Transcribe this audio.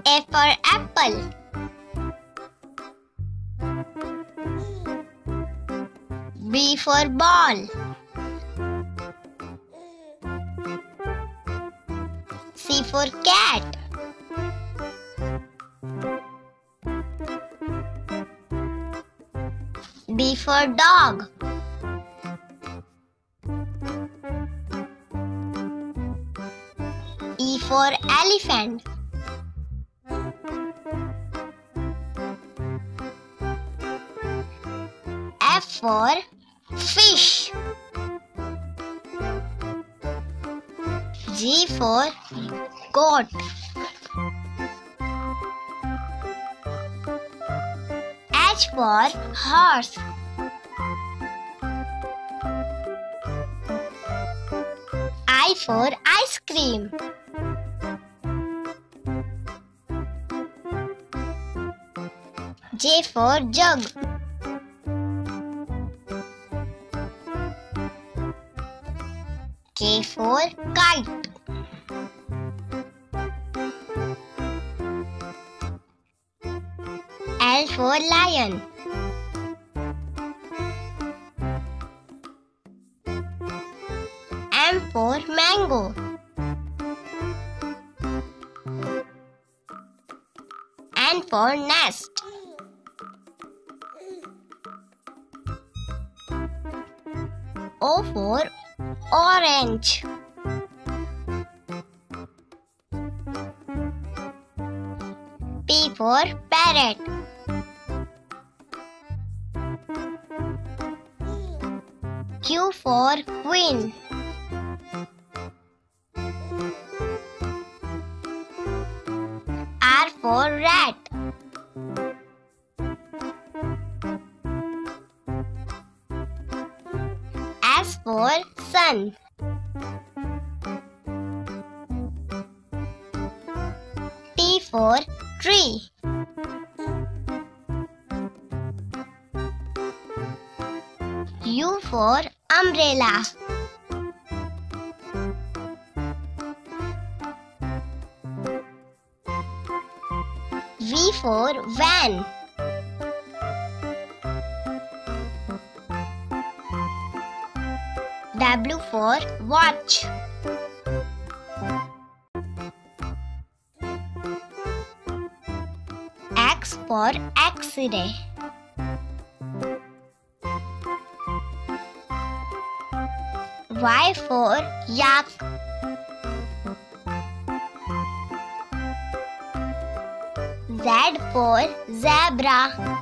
A for apple. B for ball. C for cat. D for dog. E for elephant. F for fish. G for goat. H for horse. I for ice cream. J for jug. K for kite. L for lion. M for mango. N for nest. O for orange. P for parrot. Q for queen. R for rat. S for sun. T for tree. U for umbrella. V for van. W for watch. X for X-ray. Y for yak. Z for zebra.